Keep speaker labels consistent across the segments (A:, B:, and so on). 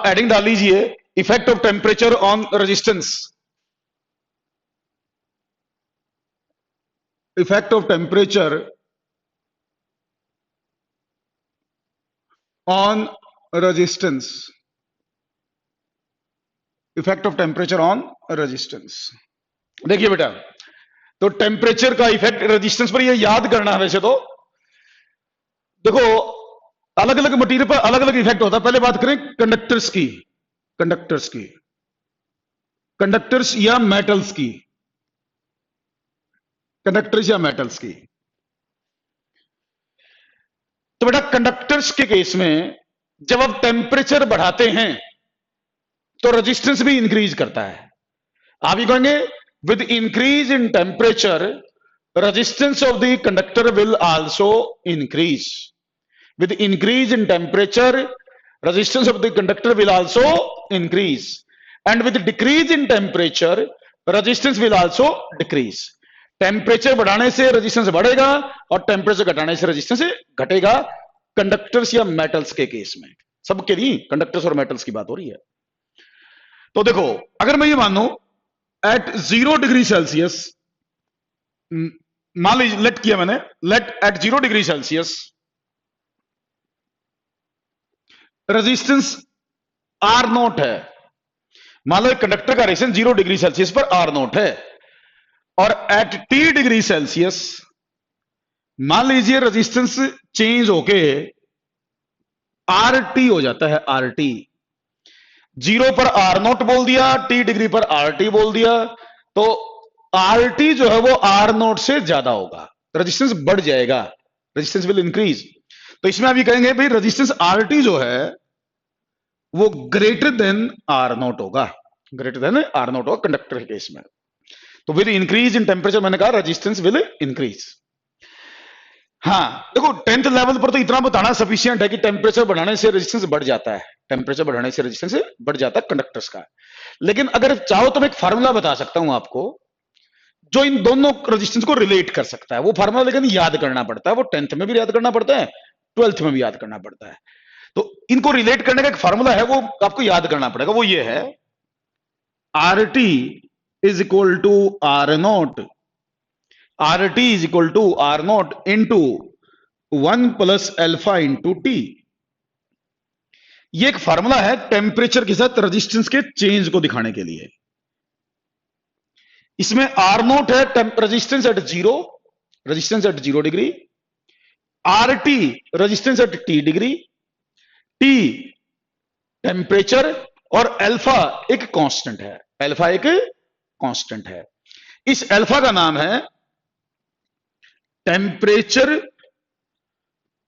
A: आप एडिंग डाल लीजिए, effect of temperature on resistance, effect of temperature on resistance, effect of temperature on resistance. देखिए बेटा, तो टेम्परेचर का इफेक्ट रेजिस्टेंस पर ये याद करना है। वैसे तो देखो अलग अलग मटेरियल पर अलग अलग इफेक्ट होता है। पहले बात करें कंडक्टर्स की, कंडक्टर्स की, कंडक्टर्स या मेटल्स की, कंडक्टर्स या मेटल्स की। तो बेटा कंडक्टर्स के केस में जब आप टेम्परेचर बढ़ाते हैं तो रेजिस्टेंस भी इंक्रीज करता है। आप ये कहेंगे with increase in temperature resistance of the conductor will also increase. With increase in temperature resistance of the conductor will also increase, and with decrease in temperature resistance will also decrease. Temperature बढ़ाने से resistance बढ़ेगा और temperature घटाने से resistance घटेगा, conductors या metals के case में। सबके लिए कंडक्टर्स और मेटल्स की बात हो रही है। तो देखो अगर मैं ये मानू एट 0 डिग्री सेल्सियस, मान लीजिए लेट किया मैंने, let at 0 degree Celsius resistance R naught है। मान लो कंडक्टर का रेजिस्टेंस 0 डिग्री सेल्सियस पर आर नोट है, और एट टी डिग्री सेल्सियस मान लीजिए रेजिस्टेंस चेंज होके आर टी हो जाता है। आर टी 0 पर आर नोट बोल दिया, टी डिग्री पर आर टी बोल दिया, तो आर टी जो है वो आर नोट से ज्यादा होगा, रेजिस्टेंस बढ़ जाएगा, रेजिस्टेंस विल इंक्रीज। तो इसमें आप ये कहेंगे भाई रेजिस्टेंस आर टी जो है वो ग्रेटर देन आर नोट होगा, ग्रेटर देन आर नोट होगा कंडक्टर के केस में। तो विल इंक्रीज इन टेम्परेचर, मैंने कहा रेजिस्टेंस विल इंक्रीज। हाँ देखो 10th लेवल पर तो इतना बताना सफिशिएंट है कि टेम्परेचर बढ़ाने से रेजिस्टेंस बढ़ जाता है, टेम्परेचर बढ़ाने से रेजिस्टेंस बढ़ जाता है कंडक्टर्स का। लेकिन अगर चाहो तो मैं एक फार्मूला बता सकता हूं आपको जो इन दोनों रेजिस्टेंस को रिलेट कर सकता है। वो फार्मूला लेकिन याद करना पड़ता है, वो 10th में भी याद करना पड़ता है, 12th में भी याद करना पड़ता है। तो इनको रिलेट करने का एक फार्मूला है, वो आपको याद करना पड़ेगा। वो ये है R T is equal to R naught, R T is equal to R naught into 1 plus alpha into T. ये एक फार्मूला है टेम्परेचर के साथ रेजिस्टेंस के चेंज को दिखाने के लिए। इसमें आर नोट है resistance at 0, resistance at 0 degree, R T resistance at T degree, T temperature, और अल्फा एक कांस्टेंट है, अल्फा एक कांस्टेंट है। इस अल्फा का नाम है temperature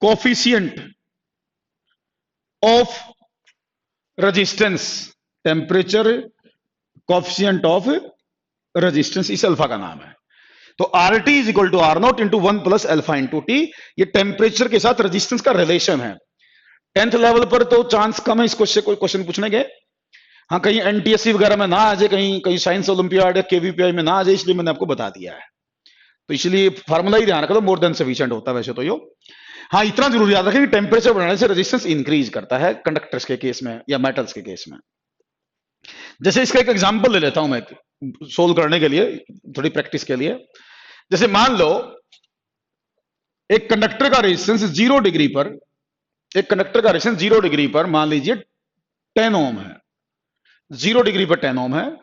A: coefficient of resistance, temperature coefficient of resistance, इस अल्फा का नाम है। तो R T is equal to R naught into 1 plus alpha into T, ये टेम्परेचर के साथ रेजिस्टेंस का रिलेशन है। 10th लेवल पर तो चांस कम है इसको से कोई क्वेश्चन पूछने के। हाँ कहीं एनटीएससी वगैरह में ना आ जाए, कहीं कहीं साइंस ओलंपियाड या केवीपीआई में ना आ जाए, इसलिए मैंने आपको बता दिया है। तो इसलिए फार्मूला ही ध्यान रखो, मोर देन सफिशिएंट होता है वैसे तो यो। हाँ इतना जरूर याद रखें कि टेम्परेचर बढ़ाने से रेजिस्टेंस इंक्रीज करता है कंडक्टर्स के केस में या मेटल्स के केस में। जैसे इसका एक एग्जांपल ले लेता हूं मैं सोल्व करने के लिए, थोड़ी प्रैक्टिस के लिए। जैसे मान लो एक कंडक्टर का रेजिस्टेंस 0 डिग्री पर, एक कंडक्टर का रेजिस्टेंस 0 डिग्री पर मान लीजिए 10 ओम है, 0 डिग्री पर 10 ओम है।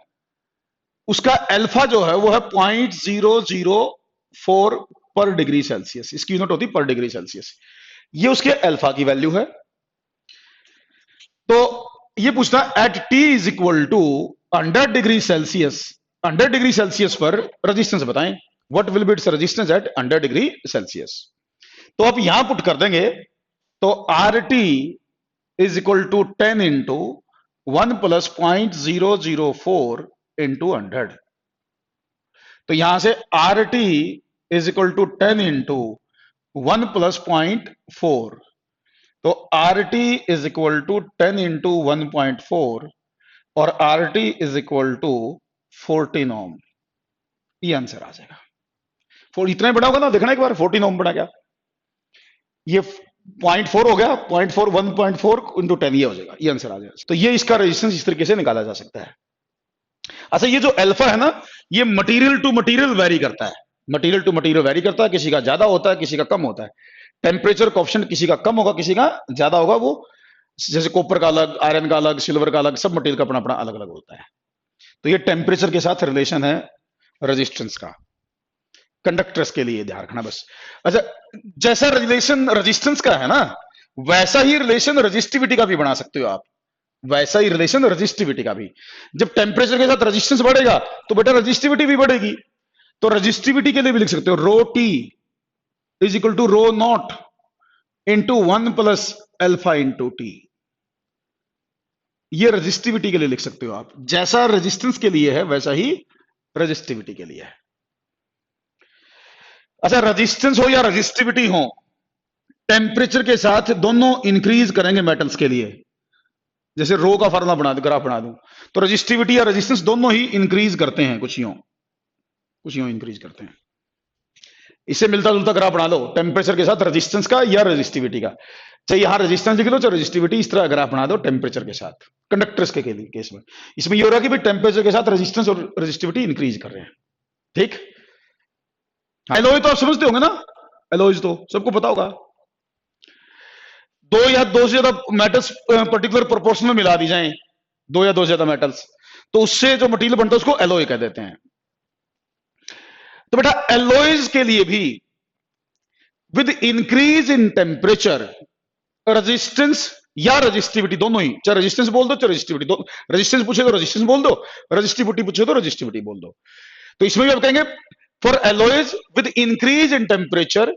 A: उसका अल्फा जो है वो है 0.004 पर डिग्री सेल्सियस, इसकी यूनिट होती पर डिग्री सेल्सियस। ये उसके अल्फा की वैल्यू है। तो ये पूछता है at T is equal to 100 degree Celsius, 100 degree Celsius पर रेजिस्टेंस बताएं, what will be its resistance at 100 degree Celsius. तो आप यहां पुट कर देंगे, तो R T is equal to 10 into 1 plus 0.004 into 100। तो यहां से R T is equal to 10 into 1 plus 0.4, तो R T is equal to 10 into 1.4 और are T is equal to 14 ओम। ये आंसर आ जाएगा। इतना ही बड़ा होगा ना, देखना एक बार 14 ओम बना क्या। ये 0.4 हो गया, 0.4 1.4 इंटू 10 ये हो जाएगा, ये आंसर आ जाएगा। तो ये इसका रेजिस्टेंस इस तरीके से निकाला जा सकता है। अच्छा, ये जो अल्फा है ना, ये मटेरियल टू मटेरियल वेरी करता है, मटेरियल टू मटेरियल वेरी करता है, किसी का ज्यादा होता है, किसी का कम होता है। टेम्परेचर कोएफिशिएंट किसी का कम होगा, किसी का ज्यादा होगा। वो जैसे कॉपर का अलग, आयरन का अलग, सिल्वर का अलग, सब मटेरियल का अपना अपना अलग अलग होता है। तो ये टेम्परेचर के साथ रिलेशन है रेजिस्टेंस का, कंडक्टर्स के लिए ध्यान रखना बस। अच्छा, जैसा रिलेशन रेजिस्टेंस का है ना, वैसा ही रिलेशन रेजिस्टिविटी का भी बना सकते हो आप, वैसा ही रिलेशन रेजिस्टिविटी का भी। जब टेम्परेचर के साथ रेजिस्टेंस बढ़ेगा तो बेटा रेजिस्टिविटी भी बढ़ेगी। तो रेजिस्टिविटी के लिए भी लिख सकते हो rho T is equal to rho naught into 1 plus alpha into T. ये रेजिस्टिविटी के लिए लिख सकते हो आप, जैसा रेजिस्टेंस के लिए है वैसा ही रेजिस्टिविटी के लिए है। अच्छा, रेजिस्टेंस हो या रेजिस्टिविटी हो, टेम्परेचर के साथ दोनों इंक्रीज करेंगे मेटल्स के लिए। जैसे रो का फार्मूला बना दूं, ग्राफ बना दूं, तो रेजिस्टिविटी या रेजिस्टेंस दोनों ही इंक्रीज करते हैं, कुछ यूं इंक्रीज करते हैं। इससे मिलता जुलता ग्राफ बना लो टेम्परेचर के साथ रेजिस्टेंस का या रेजिस्टिविटी का। चाहे यहां रेजिस्टेंस लिख लो, चाहे रेजिस्टिविटी, इस तरह ग्राफ बना दो टेम्परेचर के साथ कंडक्टर्स के केस में। इसमें यह हो रहा है कि भाई टेम्परेचर के साथ रेजिस्टेंस और रेजिस्टिविटी इंक्रीज कर रहे हैं। ठीक, एलॉय तो आप समझते होंगे ना, एलॉयज तो सबको पता होगा। दो या दो से ज्यादा मेटल्स पर्टिकुलर प्रोपोर्शन में मिला दी जाएं, दो या दो से ज्यादा मेटल्स, तो उससे जो मटेरियल बनता है उसको एलॉय कह देते हैं। तो बेटा एलॉयज के लिए भी with increase in temperature resistance या रेजिस्टिविटी दोनों ही, चाहे रेजिस्टेंस बोल दो चाहे रेजिस्टिविटी, दो रेजिस्टेंस पूछे तो रेजिस्टेंस बोल दो, रेजिस्टिविटी पूछे तो रेजिस्टिविटी बोल दो। तो इसमें भी आप कहेंगे for alloys with increase in temperature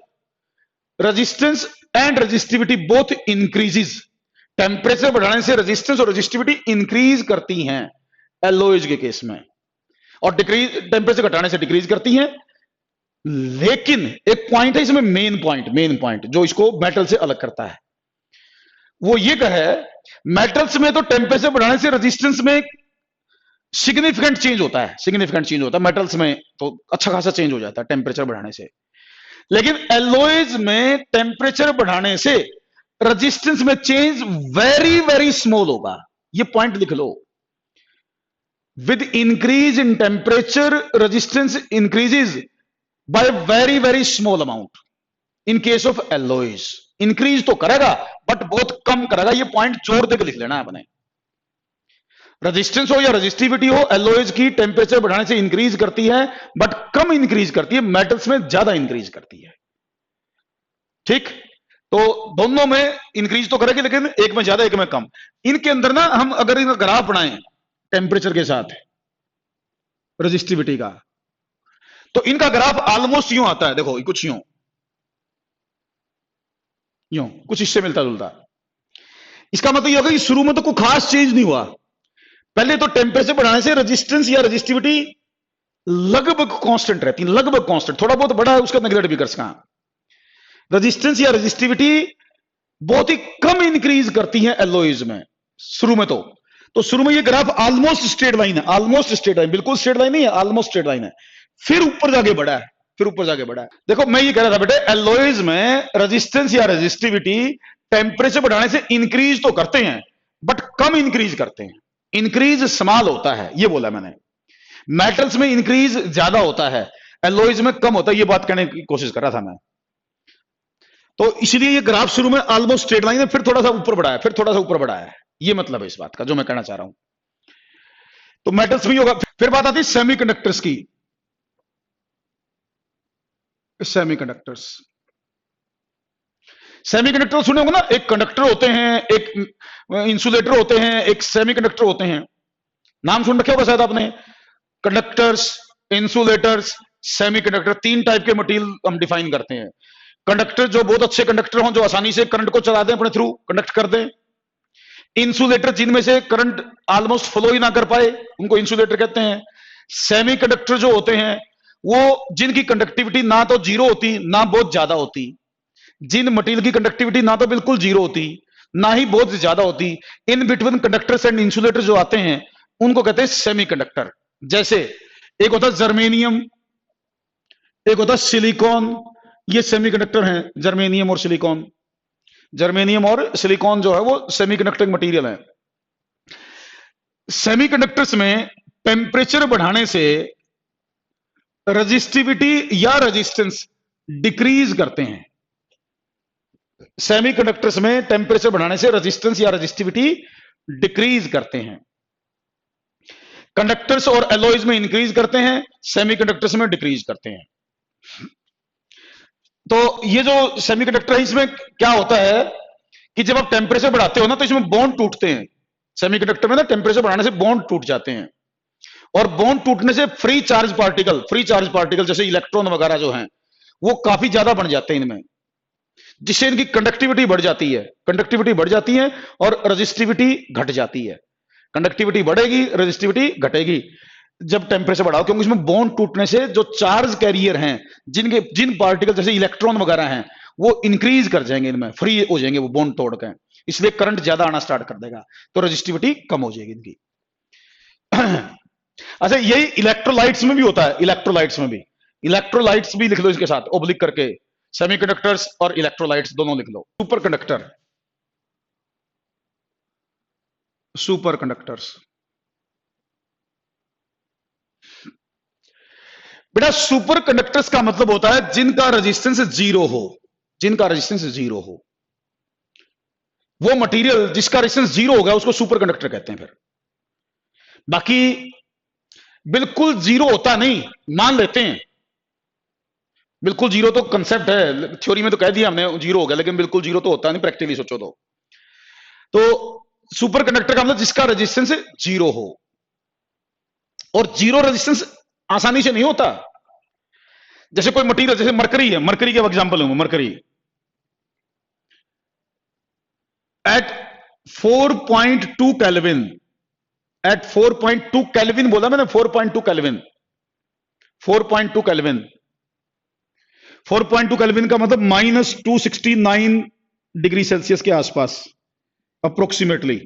A: resistance and resistivity both increases. Temperature बढ़ाने से रेजिस्टेंस और रेजिस्टिविटी इंक्रीज करती हैं एलॉयज के केस में, और डिक्रीज टेम्परेचर घटाने से डिक्रीज करती हैं। लेकिन एक पॉइंट है इसमें, मेन पॉइंट जो इसको मेटल से अलग करता है, वो ये कहे मेटल्स में तो टेम्परेचर बढ़ाने से रेजिस्टेंस में सिग्निफिकेंट चेंज होता है, मेटल्स में तो अच्छा खासा चेंज हो जाता है टेम्परेचर बढ़ाने से। लेकिन एलॉयज में टेम्परेचर बढ़ाने से रेजिस्टेंस में चेंज वेरी वेरी स्मॉल होगा। ये पॉइंट लिख लो, with increase in temperature resistance increases by very very small amount. In case of alloys increase तो करेगा बट बहुत कम करेगा। ये पॉइंट जोर देकर लिख लेना है आपने। रेजिस्टेंस हो या रेजिस्टिविटी हो, एलॉयज की टेम्परेचर बढ़ाने से इंक्रीज करती है बट कम इंक्रीज करती है, मेटल्स में ज्यादा इंक्रीज करती है। ठीक, तो दोनों में इंक्रीज तो करेगी लेकिन एक में ज्यादा एक में कम। इनके अंदर ना हम अगर इनका ग्राफ बनाएं टेम्परेचर के साथ रेजिस्टिविटी का, तो इनका ग्राफ ऑलमोस्ट यूं आता है, देखो कुछ यूं कुछ इससे मिलता जुलता। इसका मतलब यह होगा कि शुरू में तो कोई खास चेंज नहीं हुआ, पहले तो टेम्परेचर बढ़ाने से रेजिस्टेंस या रेजिस्टिविटी लगभग कांस्टेंट रहती है, लगभग कांस्टेंट, थोड़ा बहुत बढ़ा है उसका नेगलेक्ट भी कर सका। रेजिस्टेंस या रेजिस्टिविटी बहुत ही कम इंक्रीज करती है एलॉयज में शुरू में। तो शुरू में ये ग्राफ ऑलमोस्ट स्ट्रेट लाइन है, ऑलमोस्ट स्ट्रेट लाइन, बिल्कुल स्ट्रेट लाइन नहीं है, ऑलमोस्ट स्ट्रेट लाइन है। फिर ऊपर जाके बढ़ा है, देखो मैं ये कह रहा था बेटे, एलॉयज में रेजिस्टेंस या रेजिस्टिविटी टेम्परेचर बढ़ाने से इंक्रीज तो करते हैं बट कम इंक्रीज करते हैं, इंक्रीज स्मॉल होता है, ये बोला मैंने। मेटल्स में इंक्रीज ज्यादा होता है, एलॉयज में कम होता है, ये बात कहने की कोशिश कर रहा था मैं। तो इसलिए ये ग्राफ शुरू में ऑलमोस्ट स्ट्रेट लाइन है, फिर थोड़ा सा ऊपर बढ़ा है, फिर थोड़ा सा ऊपर बढ़ा है, ये मतलब है इस बात का जो मैं कहना चाह रहा हूं। तो मेटल्स में होगा। फिर बात आती है सेमीकंडक्टर्स की। सेमीकंडक्टर सुने होंगे ना, एक कंडक्टर होते हैं, एक इंसुलेटर होते हैं, एक सेमीकंडक्टर होते हैं, नाम सुन रखे होगा शायद आपने। कंडक्टर्स, इंसुलेटर्स, सेमीकंडक्टर, तीन टाइप के मटेरियल हम डिफाइन करते हैं। कंडक्टर जो बहुत अच्छे कंडक्टर हों, जो आसानी से करंट को चला दें, अपने थ्रू कंडक्ट कर दें। इंसुलेटर जिनमें से करंट ऑलमोस्ट फ्लो ही ना कर पाए, उनको इंसुलेटर कहते हैं। सेमीकंडक्टर जो होते हैं वो जिनकी कंडक्टिविटी ना तो जीरो होती ना बहुत ज्यादा होती, जिन मटेरियल की कंडक्टिविटी ना तो बिल्कुल जीरो होती ना ही बहुत ज्यादा होती, in between conductors and insulator जो आते हैं उनको कहते हैं सेमीकंडक्टर। जैसे एक होता है जर्मेनियम, एक होता है सिलिकॉन, ये सेमीकंडक्टर हैं, जर्मेनियम और सिलिकॉन। जर्मेनियम और सिलिकॉन जो है वो सेमीकंडक्टिंग मटेरियल है। सेमीकंडक्टर्स में टेम्परेचर बढ़ाने से रजिस्टिविटी या रेजिस्टेंस डिक्रीज करते हैं। सेमीकंडक्टर्स में टेम्परेचर बढ़ाने से रेजिस्टेंस या रजिस्टिविटी डिक्रीज करते हैं। कंडक्टर्स और एलॉयज में इंक्रीज करते हैं, सेमीकंडक्टर्स में डिक्रीज करते हैं। तो ये जो सेमीकंडक्टर है इसमें क्या होता है कि जब आप टेम्परेचर बढ़ाते हो ना तो इसमें बॉन्ड टूटते हैं। सेमीकंडक्टर में ना टेम्परेचर बढ़ाने से बॉन्ड टूट जाते हैं, और बॉन्ड टूटने से फ्री चार्ज पार्टिकल जैसे इलेक्ट्रॉन वगैरह जो हैं वो काफी ज्यादा बन जाते हैं इनमें, जिससे इनकी कंडक्टिविटी बढ़ जाती है और रेजिस्टिविटी घट जाती है। कंडक्टिविटी बढ़ेगी, रेजिस्टिविटी घटेगी जब टेम्परेचर बढ़ाओ, क्योंकि इसमें बॉन्ड टूटने से जो चार्ज कैरियर हैं, जिन पार्टिकल जैसे इलेक्ट्रॉन वगैरह हैं वो इंक्रीज कर जाएंगे, इनमें फ्री हो जाएंगे वो बॉन्ड तोड़ के, इसलिए करंट ज्यादा आना स्टार्ट कर देगा, तो रेजिस्टिविटी कम हो जाएगी इनकी। अच्छा, यही इलेक्ट्रोलाइट्स में भी होता है। इलेक्ट्रोलाइट्स भी लिख लो इसके साथ ओब्लिक करके, सेमीकंडक्टर्स और इलेक्ट्रोलाइट्स दोनों लिख लो। सुपरकंडक्टर्स बेटा, सुपरकंडक्टर्स का मतलब होता है जिनका रेजिस्टेंस जीरो हो। वो मटेरियल जिसका रेजिस्टेंस जीरो होगा उसको सुपरकंडक्टर कहते हैं। फिर बाकी बिल्कुल जीरो होता नहीं, मान लेते हैं बिल्कुल जीरो तो कंसेप्ट है, थ्योरी में तो कह दिया हमने जीरो हो गया, लेकिन बिल्कुल जीरो तो होता नहीं प्रैक्टिकली सोचो तो सुपरकंडक्टर का मतलब जिसका रेजिस्टेंस जीरो हो, और जीरो रेजिस्टेंस आसानी से नहीं होता। जैसे कोई मटेरियल, जैसे मरकरी है, मरकरी का एग्जांपल लूंगा। Mercury at 4.2 kelvin, at 4.2 kelvin बोला मैंने, 4.2 केल्विन 4.2 केल्विन का मतलब -269 डिग्री सेल्सियस के आसपास अप्रोक्सीमेटली।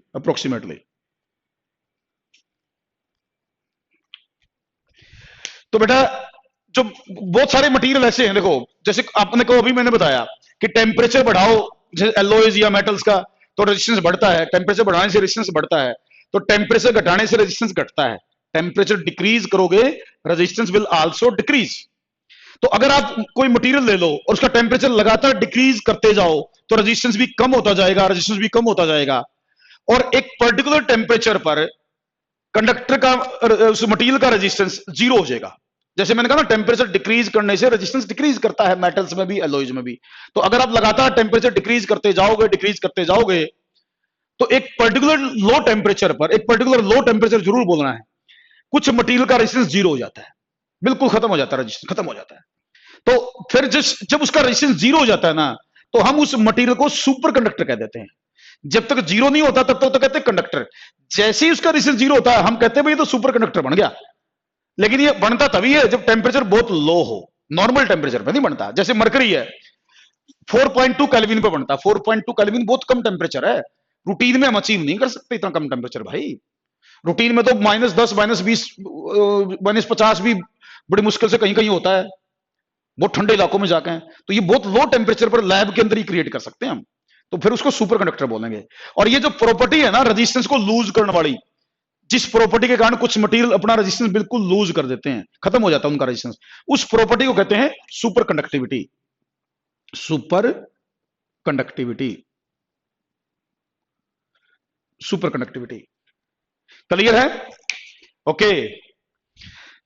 A: तो बेटा जो बहुत सारे मटेरियल ऐसे हैं, देखो जैसे आपने को अभी मैंने बताया कि टेम्परेचर बढ़ाओ जैसे एलॉयज या मेटल्स का तो रेजिस्टेंस बढ़ता है, टेम्परेचर बढ़ाने से रेजिस्टेंस बढ़ता है, तो टेम्परेचर घटाने से रेजिस्टेंस घटता है। टेम्परेचर डिक्रीज करोगे रेजिस्टेंस विल आल्सो डिक्रीज। तो अगर आप कोई मटेरियल ले लो और उसका टेम्परेचर लगातार डिक्रीज करते जाओ तो रेजिस्टेंस भी कम होता जाएगा, और एक पर्टिकुलर टेम्परेचर पर कंडक्टर का, उस मटेरियल का रेजिस्टेंस जीरो हो जाएगा। जैसे मैंने कहा ना, टेम्परेचर डिक्रीज करने से रेजिस्टेंस डिक्रीज करता है, मेटल्स में भी एलॉयज में भी। तो अगर आप लगातार टेम्परेचर डिक्रीज करते जाओगे तो एक पर्टिकुलर लो टेम्परेचर जरूर बोलना है, कुछ मटेरियल का रेजिस्टेंस जीरो हो जाता है, बिल्कुल खत्म हो जाता है, रेजिस्टेंस खत्म हो जाता है। तो फिर जब उसका रेजिस्टेंस जीरो हो जाता है ना, तो हम उस मटेरियल को सुपर कंडक्टर कह देते हैं। जब तक जीरो नहीं होता तब तक तो कहते हैं कंडक्टर। जैसे ही उसका रेजिस्टेंस जीरो होता है हम कहते हैं भाई ये तो सुपर कंडक्टर बन गया। लेकिन ये बनता तभी है जब टेम्परेचर बहुत लो हो, नॉर्मल टेम्परेचर पे नहीं बनता। जैसे मरकरी है 4.2 केल्विन पे बनता है। 4.2 केल्विन बहुत कम टेम्परेचर है, रूटीन में हम अचीव नहीं कर सकते इतना कम टेम्परेचर भाई। रूटीन में तो -10, -20, -50 भी बड़ी मुश्किल से कहीं कहीं होता है, बहुत ठंडे इलाकों में जाके। तो ये बहुत लो टेम्परेचर पर लैब के अंदर ही क्रिएट कर सकते हैं हम, तो फिर उसको सुपर कंडक्टर बोलेंगे। और ये जो प्रॉपर्टी है ना रेजिस्टेंस को लूज करने वाली, जिस प्रॉपर्टी के कारण कुछ मटेरियल अपना रेजिस्टेंस बिल्कुल लूज कर देते हैं, खत्म हो जाता है उनका रेजिस्टेंस, उस प्रॉपर्टी को कहते हैं सुपर कंडक्टिविटी। क्लियर है? ओके,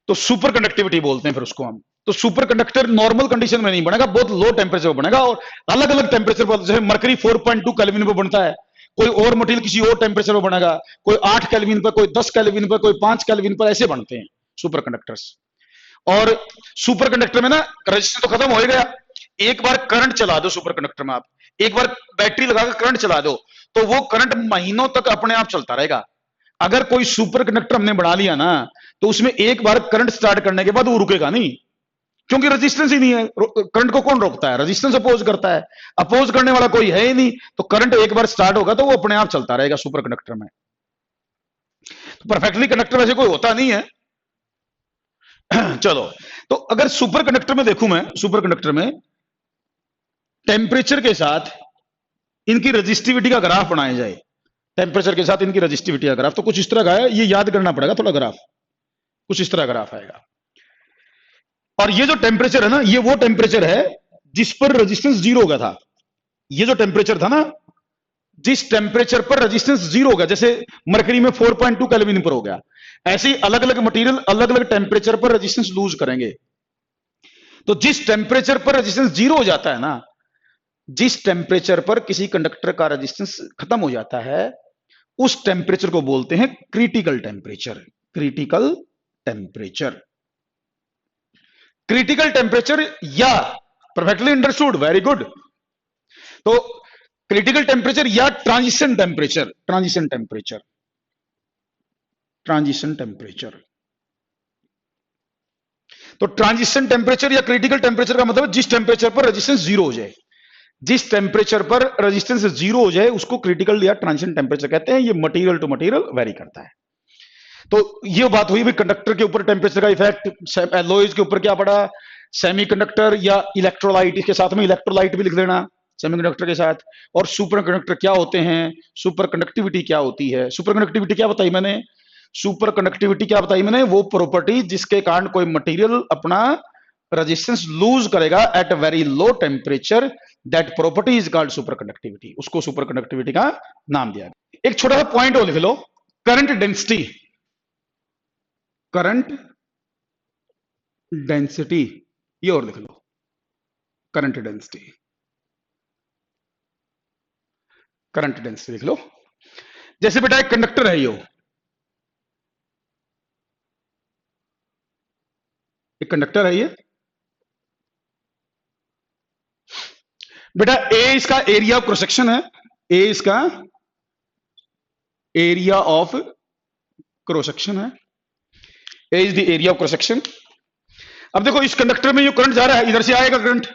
A: तो सुपर कंडक्टिविटी बोलते हैं फिर उसको हम। तो सुपर कंडक्टर नॉर्मल कंडीशन में नहीं बनेगा, बहुत लो टेम्परेचर पर बनेगा, और अलग अलग टेम्परेचर पर, जैसे मरकरी 4.2 केल्विन पे बनता है, कोई और मटेरियल किसी और टेम्परेचर पर बनेगा, कोई 8 केल्विन पर, कोई 10 केल्विन पर, कोई 5 केल्विन पर, ऐसे बनते हैं सुपर कंडक्टर्स। और सुपर कंडक्टर में ना रेजिस्टेंस तो खत्म हो गया, एक बार करंट चला दो सुपर कंडक्टर में, आप एक बार बैटरी लगाकर करंट चला दो तो वो करंट महीनों तक अपने आप चलता रहेगा। अगर कोई सुपर कंडक्टर हमने बना लिया ना तो उसमें एक बार करंट स्टार्ट करने के बाद वो रुकेगा नहीं, क्योंकि रेजिस्टेंस ही नहीं है। करंट को कौन रोकता है? रेजिस्टेंस अपोज करता है, अपोज करने वाला कोई है ही नहीं, तो करंट एक बार स्टार्ट होगा तो वो अपने आप चलता रहेगा सुपर कंडक्टर में। तो परफेक्टली कंडक्टर वैसे कोई होता नहीं है। चलो, तो अगर सुपर कंडक्टर में देखूं मैं, सुपर कंडक्टर में टेम्परेचर के साथ इनकी रजिस्टिविटी का ग्राफ बनाया जाए, टेम्परेचर के साथ इनकी रजिस्टिविटी का ग्राफ। तो कुछ इस तरह का है, ये याद करना पड़ेगा थोड़ा, ग्राफ कुछ इस तरह ग्राफ आएगा। और ये जो टेम्परेचर है ना, ये वो टेम्परेचर है जिस पर रेजिस्टेंस जीरो हो गया था। ये जो टेम्परेचर था ना, जिस टेम्परेचर पर रेजिस्टेंस जीरो हो गया, जैसे मरकरी में 4.2 केल्विन पर हो गया, ऐसे ही अलग अलग मटेरियल अलग अलग टेम्परेचर पर रेजिस्टेंस लूज करेंगे। तो जिस टेम्परेचर पर रेजिस्टेंस जीरो हो जाता है ना, जिस टेम्परेचर पर किसी कंडक्टर का रेजिस्टेंस खत्म हो जाता है, उस टेम्परेचर को बोलते हैं critical temperature. Critical temperature, critical temperature या परफेक्टली अंडरस्टूड, वेरी गुड। तो क्रिटिकल टेम्परेचर या transition temperature, transition temperature, transition temperature. तो ट्रांजिशन टेम्परेचर या क्रिटिकल टेम्परेचर का मतलब जिस टेम्परेचर पर रेजिस्टेंस जीरो हो जाए, जिस टेम्परेचर पर रेजिस्टेंस जीरो हो जाए उसको क्रिटिकल या ट्रांजिशन टेम्परेचर कहते हैं। ये मटेरियल टू मटेरियल वेरी करता है। तो ये बात हुई भी कंडक्टर के ऊपर टेम्परेचर का इफेक्ट, एलॉयज के ऊपर क्या पड़ा, सेमीकंडक्टर या इलेक्ट्रोलाइट, इसके साथ में इलेक्ट्रोलाइट भी लिख देना सेमीकंडक्टर के साथ। और सुपर कंडक्टर क्या होते हैं, सुपर कंडक्टिविटी क्या होती है। सुपर कंडक्टिविटी क्या बताई मैंने, सुपर कंडक्टिविटी क्या बताई मैंने, वो प्रॉपर्टी जिसके कारण कोई मटेरियल अपना रेजिस्टेंस लूज करेगा at very low temperature, that property is called superconductivity. उसको सुपर कंडक्टिविटी का नाम दिया गया। एक छोटा सा पॉइंट और लिख लो, करंट डेंसिटी, करंट डेंसिटी, ये और लिख लो, करंट डेंसिटी, करंट डेंसिटी लिख लो। जैसे बेटा एक कंडक्टर है, यो एक कंडक्टर है, ये बेटा ए इसका एरिया ऑफ क्रॉस सेक्शन है, ए इसका एरिया ऑफ क्रॉस सेक्शन है, A is the area of cross section. अब देखो इस कंडक्टर में जो करंट जा रहा है, इधर से आएगा करंट,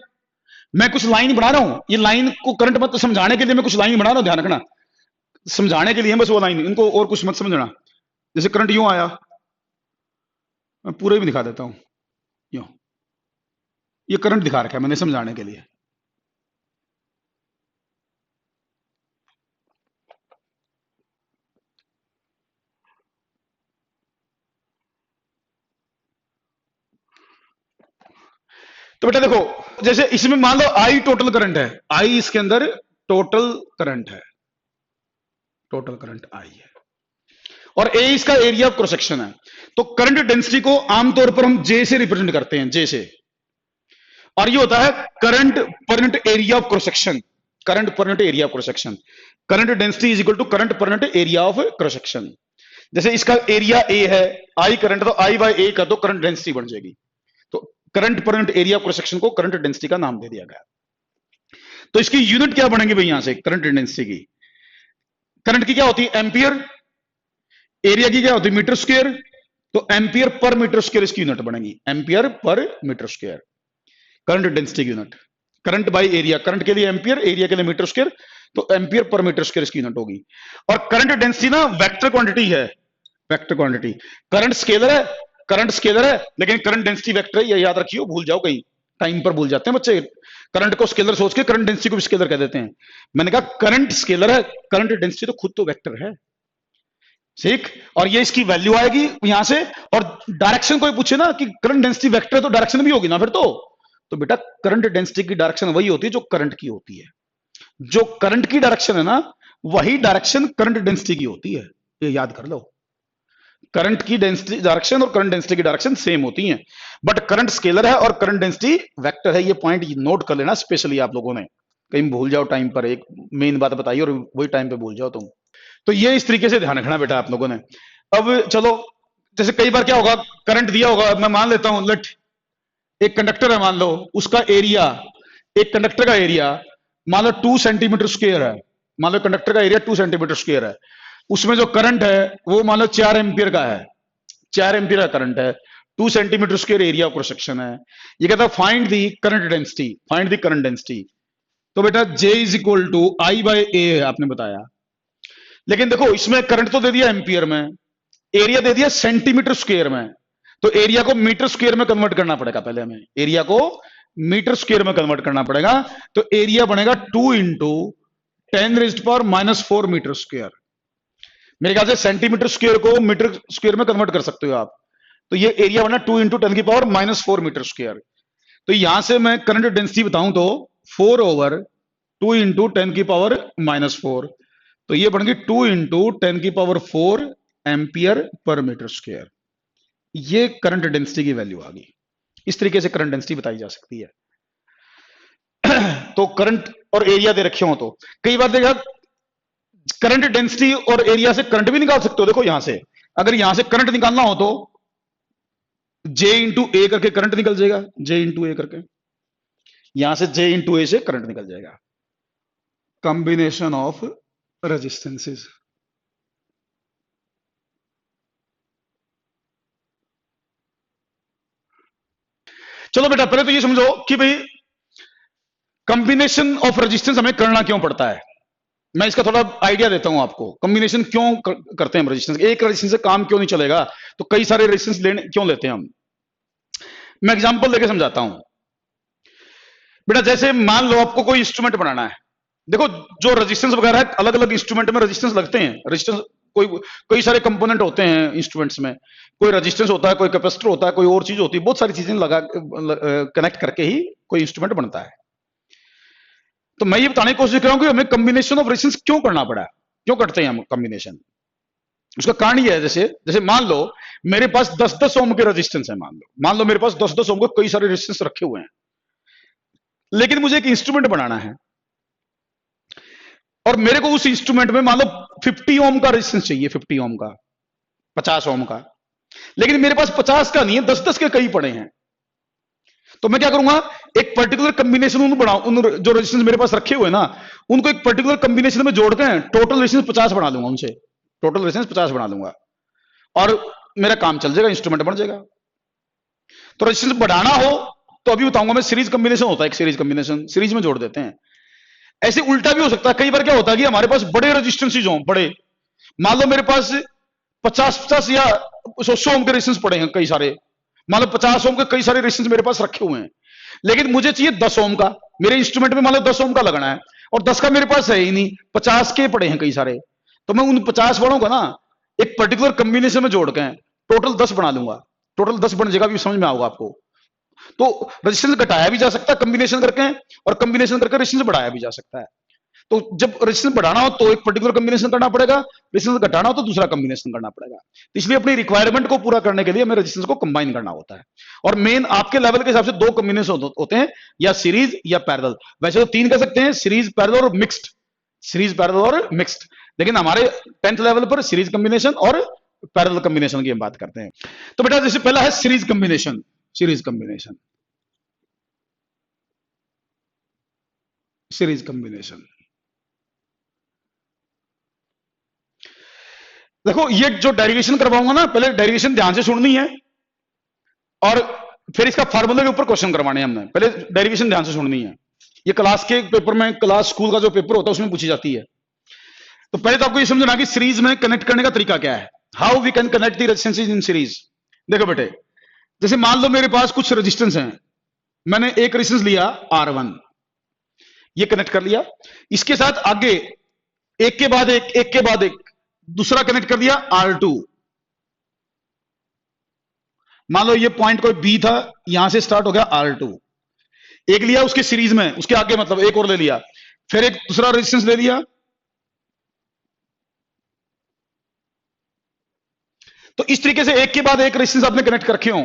A: मैं कुछ लाइन बना रहा हूं, ये लाइन को करंट मत समझाने के लिए मैं कुछ लाइन बना रहा हूं, ध्यान रखना, समझाने के लिए बस वो लाइन, इनको और कुछ मत समझना। जैसे करंट यूं आया, मैं पूरे भी दिखा देता हूं, यूं, ये करंट दिखा रखा है मैंने समझाने के लिए। तो बेटा देखो, जैसे इसमें मान लो आई टोटल करंट है, आई इसके अंदर टोटल करंट है, टोटल करंट आई है, और ए इसका एरिया ऑफ क्रॉस सेक्शन है। तो करंट डेंसिटी को आमतौर पर हम जे से रिप्रेजेंट करते हैं, जे से, और ये होता है current per unit area of cross section, current per unit area of cross section. Current density is equal to current per unit area of cross section. जैसे इसका एरिया ए है, आई करंट, तो आई बाय ए कर दो, current density बन जाएगी। तो current per unit area of cross section को करंट डेंसिटी का नाम दे दिया गया। तो इसकी यूनिट क्या बनेगी भाई, यहां से करंट डेंसिटी की, करंट की क्या होती है एम्पियर, एरिया की क्या होती है मीटर स्क्वायर, तो एम्पियर पर मीटर स्क्वायर इसकी यूनिट बनेगी, ampere per metre square current density की unit. Current by area, current के लिए एम्पियर, एरिया के लिए मीटर स्क्वायर, तो एम्पियर पर मीटर स्क्वायर इसकी यूनिट होगी। और करंट डेंसिटी ना वेक्टर क्वांटिटी है, वेक्टर क्वांटिटी। करंट स्केलर है, करंट स्केलर है, लेकिन करंट डेंसिटी वेक्टर है, ये याद रखियो, भूल जाओ कहीं, टाइम पर भूल जाते हैं बच्चे, करंट को स्केलर सोच के करंट डेंसिटी को भी स्केलर कह देते हैं। मैंने कहा करंट स्केलर है, करंट डेंसिटी तो खुद तो वेक्टर है, ठीक। और ये इसकी वैल्यू आएगी यहां से, और डायरेक्शन कोई पूछे ना कि करंट डेंसिटी वेक्टर है तो डायरेक्शन भी होगी ना फिर तो बेटा करंट डेंसिटी की डायरेक्शन वही होती है जो करंट की होती है, जो करंट की डायरेक्शन है ना वही डायरेक्शन करंट डेंसिटी की होती है, ये याद कर लो। करंट की डेंसिटी डायरेक्शन और करंट डेंसिटी की डायरेक्शन सेम होती हैं, बट करंट स्केलर है और करंट डेंसिटी वेक्टर है। ये पॉइंट नोट कर लेना स्पेशली आप लोगों ने, कहीं भूल जाओ टाइम पर, एक मेन बात बताइए और वही टाइम पे भूल जाओ तुम। तो ये इस तरीके से ध्यान रखना बेटा आप लोगों ने। अब चलो, जैसे कई बार क्या होगा, करंट दिया होगा, मैं मान लेता हूं लेट एक कंडक्टर है, मान लो उसका एरिया, एक कंडक्टर का एरिया मान लो 2 सेंटीमीटर स्क्वायर है, मान लो कंडक्टर का एरिया 2 सेंटीमीटर स्क्वायर है, उसमें जो करंट है वो मान लो 4 एम्पियर का है, 4 एम्पियर का करंट है, 2 centimetre square area cross section है। ये कहता है find the current density, find the current density. तो बेटा J is equal to I by A है आपने बताया, लेकिन देखो इसमें करंट तो दे दिया एम्पियर में, एरिया दे दिया सेंटीमीटर स्क्वायर में, तो एरिया को मीटर स्क्वायर में कन्वर्ट करना पड़ेगा, पहले हमें एरिया को मीटर स्क्वायर में कन्वर्ट करना पड़ेगा। तो एरिया बनेगा 2 इंटू 10⁻⁻⁴ मीटर स्क्वायर। मेरे ख्याल से सेंटीमीटर स्क्वायर को मीटर स्क्वायर में कन्वर्ट कर सकते हो आप। तो ये एरिया बना 2 × 10⁻⁻⁴ मीटर स्क्वायर। तो यहां से मैं करंट डेंसिटी बताऊं तो 4/2 × 10⁻⁻⁴, तो ये बन गई 2 × 10⁻⁴ एम्पियर पर मीटर स्क्वायर। ये करंट डेंसिटी की वैल्यू आ गई। इस तरीके से करंट डेंसिटी बताई जा सकती है। तो करंट और एरिया दे रखे हो तो कई बार देखा करंट डेंसिटी और एरिया से करंट भी निकाल सकते हो। देखो यहां से अगर यहां से करंट निकालना हो तो J × A करके करंट निकल जाएगा, J × A करके, यहां से J × A से करंट निकल जाएगा। Combination of resistances. चलो बेटा पहले तो ये समझो कि भाई कॉम्बिनेशन ऑफ रेजिस्टेंस हमें करना क्यों पड़ता है। मैं इसका थोड़ा आइडिया देता हूं आपको, कॉम्बिनेशन क्यों करते हैं हम रेजिस्टेंस। एक रेजिस्टेंस से काम क्यों नहीं चलेगा, तो कई सारे रेजिस्टेंस लेने क्यों लेते हैं हम। मैं एग्जांपल देके समझाता हूं बेटा। जैसे मान लो आपको कोई इंस्ट्रूमेंट बनाना है। देखो जो रेजिस्टेंस वगैरह है, अलग अलग इंस्ट्रूमेंट में रेजिस्टेंस लगते हैं। रेजिस्टेंस कई सारे कंपोनेंट होते हैं इंस्ट्रूमेंट्स में। कोई रेजिस्टेंस होता है, कोई कैपेसिटर होता है, कोई और चीज होती है। बहुत सारी चीजें लगा कनेक्ट करके ही कोई इंस्ट्रूमेंट बनता है। तो मैं ये बताने की कोशिश कर रहा हूं कि हमें कॉम्बिनेशन ऑफ रेजिस्टेंस क्यों करना पड़ा, क्यों करते हैं हम कॉम्बिनेशन। उसका कारण ये है, जैसे मान लो मेरे पास 10-10 ओम के रेजिस्टेंस है। मान लो मेरे पास 10-10 ओम के कई सारे रेजिस्टेंस रखे हुए हैं, लेकिन मुझे एक इंस्ट्रूमेंट बनाना है और मेरे को उस इंस्ट्रूमेंट में मान लो 50 ओम का रेजिस्टेंस चाहिए, 50 ओम का, 50 ओम का। लेकिन मेरे पास 50 का नहीं है, 10-10 के कई पड़े हैं। तो मैं क्या करूंगा, एक पर्टिकुलर कॉम्बिनेशन उन जो रेजिस्टेंस मेरे पास रखे हुए ना, उनको एक पर्टिकुलर कॉम्बिनेशन में जोड़ के टोटल रेजिस्टेंस 50 बना लूंगा। उनसे टोटल रेजिस्टेंस 50 बना लूंगा और मेरा काम चल जाएगा, इंस्ट्रूमेंट बन जाएगा। तो रेजिस्टेंस बढ़ाना हो तो अभी बताऊंगा मैं, सीरीज कॉम्बिनेशन होता है। एक सीरीज कॉम्बिनेशन सीरीज में जोड़ देते हैं। ऐसे उल्टा भी हो सकता है। कई बार क्या होता है कि हमारे पास बड़े रेजिस्टेंसेज हो, बड़े, मान लो मेरे पास 50 या 100 ओम के रेजिस्टेंस पड़े हैं कई सारे। मान लो 50 ओम के कई सारे रेजिस्टेंस मेरे पास रखे हुए हैं, लेकिन मुझे चाहिए 10 ओम का। मेरे इंस्ट्रूमेंट में मान लो 10 ओम का लगना है और 10 का मेरे पास है ही नहीं, 50 के पड़े हैं कई सारे। तो मैं उन 50 वालों का ना एक पर्टिकुलर कॉम्बिनेशन में जोड़ के टोटल 10 बना लूंगा। टोटल 10 बन जाएगा, भी समझ में आएगा आपको। तो रेजिस्टेंस घटाया भी जा सकता है कॉम्बिनेशन करके, और कॉम्बिनेशन करके रेजिस्टेंस बढ़ाया भी जा सकता है। तो जब रेजिस्टेंस बढ़ाना हो तो एक पर्टिकुलर कॉम्बिनेशन करना पड़ेगा, रेजिस्टेंस घटाना हो तो दूसरा कॉम्बिनेशन करना पड़ेगा। तो इसलिए अपनी रिक्वायरमेंट को पूरा करने के लिए हमें रेजिस्टेंस को कंबाइन करना होता है। और मेन आपके लेवल के हिसाब से 2 कॉम्बिनेशन होते हैं, या सीरीज या पैरेलल। वैसे तो 3 कह सकते हैं, सीरीज, पैरेलल और मिक्स्ड। सीरीज, पैरेलल और मिक्स्ड, लेकिन हमारे 10th लेवल पर सीरीज कॉम्बिनेशन और पैरेलल कॉम्बिनेशन की हम बात करते हैं। तो बेटा जैसे पहला है series combination. Series combination, series combination. देखो ये जो डेरिवेशन करवाऊंगा ना, पहले डेरिवेशन ध्यान से सुननी है और फिर इसका फार्मूले के ऊपर क्वेश्चन करवाने हैं हमने। पहले डेरिवेशन ध्यान से सुननी है। ये क्लास के पेपर में, क्लास स्कूल का जो पेपर होता है उसमें पूछी जाती है। तो पहले तो आपको ये समझना कि सीरीज में कनेक्ट करने का तरीका क्या है। How we can connect the resistances in series. देखो बेटे, जैसे मान लो मेरे पास कुछ रेजिस्टेंस हैं। मैंने एक रेजिस्टेंस लिया R1, ये कनेक्ट कर लिया। इसके साथ आगे एक के बाद एक दूसरा कनेक्ट कर दिया R2। मान लो ये पॉइंट कोई B था, यहां से स्टार्ट हो गया R2। एक लिया उसके सीरीज में, उसके आगे मतलब एक और ले लिया, फिर एक दूसरा रेजिस्टेंस ले लिया। तो इस तरीके से एक के बाद एक रेजिस्टेंस आपने कनेक्ट कर रखे हो,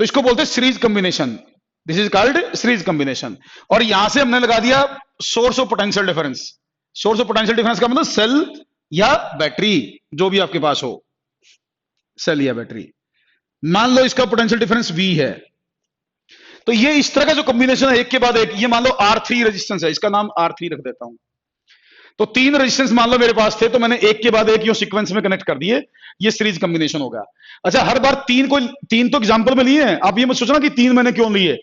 A: तो इसको बोलते हैं series combination. This is called series combination. और यहां से हमने लगा दिया source of potential difference. Source of potential difference का मतलब सेल या बैटरी, जो भी आपके पास हो, सेल या बैटरी। मान लो इसका पोटेंशियल डिफरेंस V है। तो ये इस तरह का जो कॉम्बिनेशन है, एक के बाद एक, ये मान लो R3 रेजिस्टेंस है, इसका नाम R3 रख देता हूं। तो 3 रेजिस्टेंस मान लो मेरे पास थे, तो मैंने एक के बाद एक यो सीक्वेंस में कनेक्ट कर दिए, ये सीरीज कॉम्बिनेशन होगा। अच्छा, हर बार 3 तो एग्जांपल में लिए हैं। आप ये मत सोचना कि 3 मैंने क्यों लिए।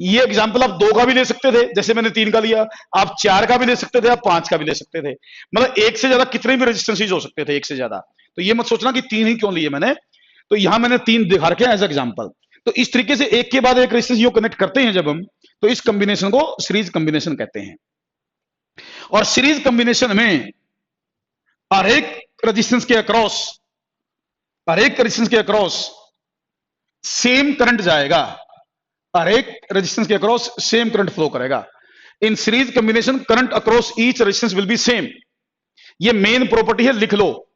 A: ये एग्जांपल आप 2 का भी ले सकते थे, जैसे मैंने 3 का लिया। आप 4 का भी ले सकते थे, आप 5 का भी ले सकते थे। मतलब एक से ज्यादा कितने भी रेजिस्टेंसेज हो सकते थे, एक से ज्यादा। तो ये मत सोचना कि 3 ही क्यों लिए मैंने। तो यहां मैंने 3 दिखा रखे एज एग्जांपल। तो इस तरीके से एक के बाद एक रेजिस्टेंस यो कनेक्ट करते हैं जब हम, तो इस कॉम्बिनेशन को सीरीज कॉम्बिनेशन कहते हैं। और सीरीज कॉम्बिनेशन में हर एक रेजिस्टेंस के अक्रॉस सेम करंट जाएगा, हर एक रेजिस्टेंस के अक्रॉस सेम करंट फ्लो करेगा। In series combination current across each resistance will be same. ये मेन प्रॉपर्टी है, लिख लो।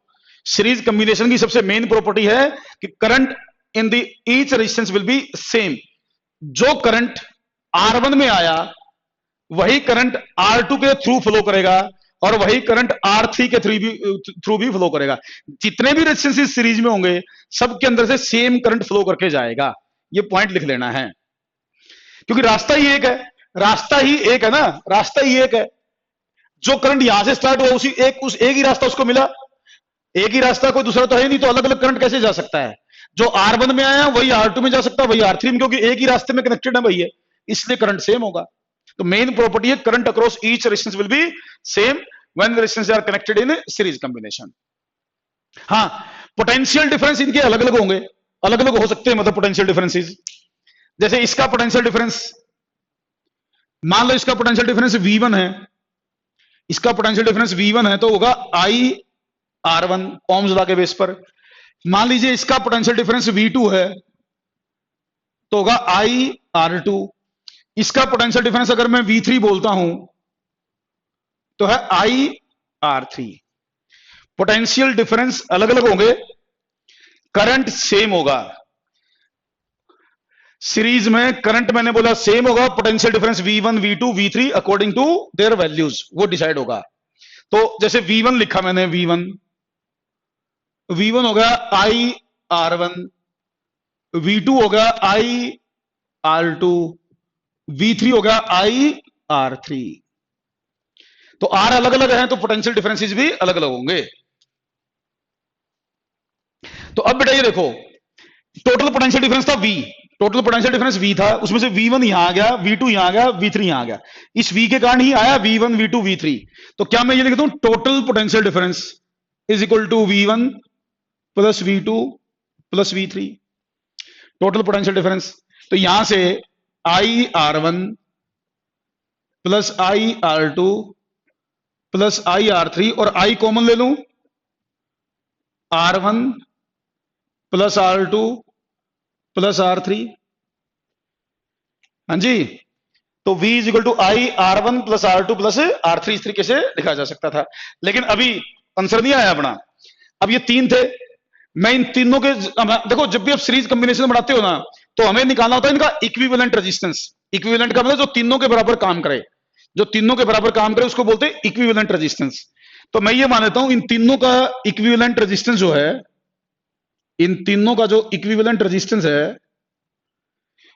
A: सीरीज कॉम्बिनेशन की सबसे मेन प्रॉपर्टी है कि current in the each resistance will be same. जो करंट R1 में आया वही करंट R2 के थ्रू फ्लो करेगा और वही करंट R3 के थ्रू भी फ्लो करेगा। जितने भी रेजिस्टेंस सीरीज में होंगे सबके अंदर से सेम करंट फ्लो करके जाएगा। ये पॉइंट लिख लेना है, क्योंकि रास्ता ही एक है, रास्ता ही एक है ना, रास्ता ही एक है। जो करंट यहां से स्टार्ट हुआ उसी एक ही रास्ता उसको मिला, एक ही रास्ता, कोई दूसरा तो है नहीं, तो अलग अलग करंट कैसे जा सकता है? जो R1 में आया वही R2 में जा सकता है, वही R3 में, क्योंकि एक ही रास्ते में कनेक्टेड है भैया, इसलिए करंट सेम होगा। तो मेन प्रॉपर्टी है current across each resistance will be same when the resistance R connected in series combination. हाँ, पोटेंशियल डिफरेंस इनके अलग अलग होंगे, अलग अलग हो सकते हैं, मतलब पोटेंशियल डिफरेंसेस। जैसे इसका पोटेंशियल डिफरेंस, मान लो इसका पोटेंशियल डिफरेंस V1 है, इसका पोटेंशियल डिफरेंस V1 है, तो होगा IR1 ओम्स लॉ के बेस पर। मान लीजिए इसका पोटेंशियल डिफरेंस V2 है, तो होगा IR2। इसका पोटेंशियल डिफरेंस अगर मैं V3 बोलता हूं तो है IR3। पोटेंशियल डिफरेंस अलग अलग होंगे, करंट सेम होगा। सीरीज में करंट मैंने बोला सेम होगा, potential difference V1 V2 V3 according to their values वो डिसाइड होगा। तो जैसे V1 लिखा मैंने, V1 हो गया IR1, V2 हो गया IR2, V3 हो गया IR3। तो R अलग अलग हैं तो पोटेंशियल डिफरेंसेस भी अलग अलग होंगे। तो अब बेटा ये देखो, टोटल पोटेंशियल डिफरेंस था V, total potential difference V था, उसमें से V1 यहां आ गया, V2 यहां आ गया, V3 यहां आ गया। इस V के कारण ही आया V1 V2 V3। तो क्या मैं ये लिख दूं, total potential difference is equal to V1 plus V2 plus V3, total potential difference. तो यहां से IR1 plus IR2 plus IR3 और I कॉमन ले लूं, R1 plus R2 plus R3। हाँ जी, तो V is equal to IR1 plus R2 plus R3 इस तरीके से लिखा जा सकता था, लेकिन अभी आंसर नहीं आया अपना। अब ये तीन थे, मैं इन तीनों के, देखो जब भी आप सीरीज कॉम्बिनेशन बनाते हो ना, तो हमें निकालना होता है इनका इक्विवेलेंट रेजिस्टेंस। इक्विवेलेंट का मतलब जो तीनों के बराबर काम करे, जो तीनों के बराबर काम करे उसको बोलते हैं इक्विवेलेंट रेजिस्टेंस। तो मैं ये मान लेता हूं इन तीनों का इक्विवेलेंट रेजिस्टेंस जो है, इन तीनों का जो इक्विवेलेंट रेजिस्टेंस है,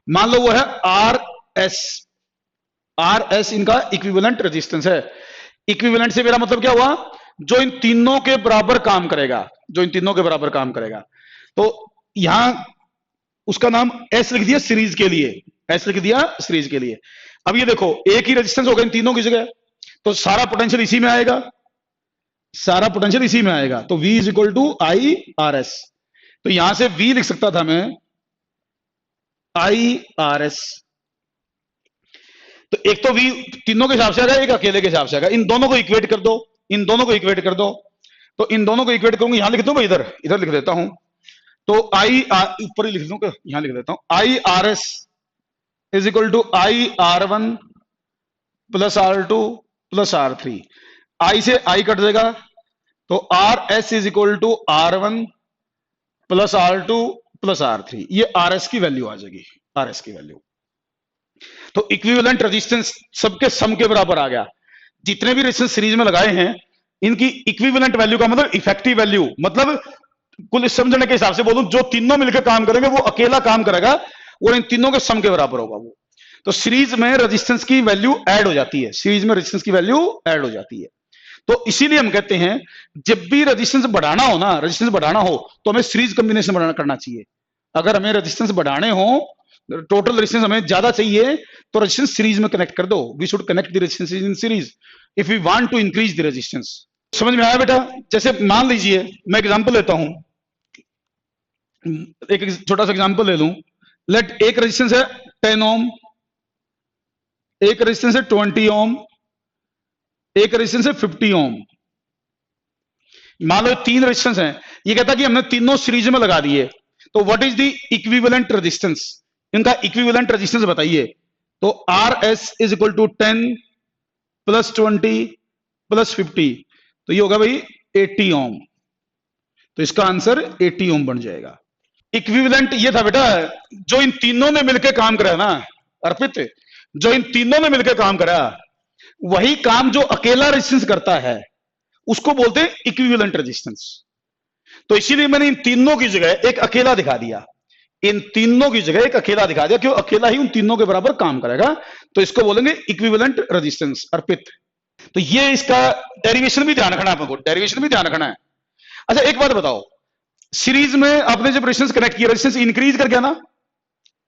A: मान लो वो है RS। RS इनका इक्विवेलेंट रेजिस्टेंस है। इक्विवेलेंट से मेरा मतलब क्या हुआ, जो इन तीनों के बराबर काम करेगा, जो इन तीनों के बराबर काम करेगा। तो यहां उसका नाम S लिख दिया सीरीज के लिए, S लिख दिया सीरीज के लिए। अब ये देखो एक ही रेजिस्टेंस होगा इन तीनों की जगह, तो सारा पोटेंशियल इसी में आएगा, सारा पोटेंशियल इसी में आएगा। तो V is equal to IRS। तो यहां से V लिख सकता था मैं IRS। तो एक तो V तीनों के हिसाब से आएगा, एक अकेले के हिसाब से आएगा। इन दोनों को इक्वेट कर दो, इन दोनों को इक्वेट कर दो। तो इन दोनों को इक्वेट करूंगा, यहां लिख दूं मैं, इधर लिख देता हूं। तो ऊपर ही लिख दूं, यहां लिख देता हूं IRS is equal to IR1 plus R2 plus R3। I से I कट देगा, तो RS is equal to R1 plus R2 plus R3। ये RS की वैल्यू आ जाएगी, RS की वैल्यू। तो इक्विवेलेंट रेजिस्टेंस सबके सम के बराबर आ गया। जितने भी रेजिस्टेंस सीरीज में लगाए हैं इनकी इक्विवेलेंट वैल्यू का मतलब इफेक्टिव वैल्यू, मतलब कुल समझने के हिसाब से बोलूं, जो तीनों मिलकर काम करेंगे वो अकेला काम करेगा और इन तीनों के सम के बराबर होगा वो। तो सीरीज में रेजिस्टेंस की वैल्यू ऐड हो जाती है, सीरीज में रेजिस्टेंस की वैल्यू ऐड हो जाती है। तो इसीलिए हम कहते हैं जब भी रेजिस्टेंस बढ़ाना हो ना, रेजिस्टेंस बढ़ाना हो तो हमें सीरीज कॉम्बिनेशन करना चाहिए। अगर हमें रेजिस्टेंस बढ़ाने हो, टोटल रेजिस्टेंस हमें ज्यादा चाहिए, तो रेजिस्टेंस सीरीज में कनेक्ट कर दो। We should connect the resistance in series if we want to increase the resistance. समझ में आया बेटा? जैसे मान लीजिए मैं एग्जांपल लेता हूं, एक छोटा सा एग्जांपल ले लूं। लेट एक रेजिस्टेंस है 10 ओम, एक रेजिस्टेंस है 20 ओम, एक रेजिस्टेंस है 50 ओम। मान लो 3 रेजिस्टेंस हैं, ये कहता है कि हमने तीनों सीरीज में लगा दिए, तो what is the equivalent resistance, इनका इक्विवेलेंट रेजिस्टेंस बताइए। तो R S is equal to 10 plus 20 plus 50, तो ये होगा भाई 80 ओम। तो इसका आंसर 80 ओम बन जाएगा। इक्विवेलेंट ये था बेटा, जो इन तीनों ने मिलकर काम करा ना अर्पित, जो इन तीनों ने मिलकर काम करा, वही काम जो अकेला रेजिस्टेंस करता है उसको बोलते हैं इक्विवेलेंट रेजिस्टेंस। तो इसीलिए मैंने इन तीनों की जगह एक अकेला दिखा दिया, इन तीनों की जगह एक अकेला दिखा दिया, क्यों अकेला ही उन तीनों के बराबर काम करेगा, तो इसको बोलेंगे इक्विवेलेंट रेजिस्टेंस अर्पित। तो ये इसका डेरिवेशन भी ध्यान रखना है आपको, डेरिवेशन भी ध्यान रखना है। अच्छा एक बात बताओ, सीरीज में आपने जब रेजिस्टेंस कनेक्ट किया, रेजिस्टेंस इंक्रीज कर गया ना,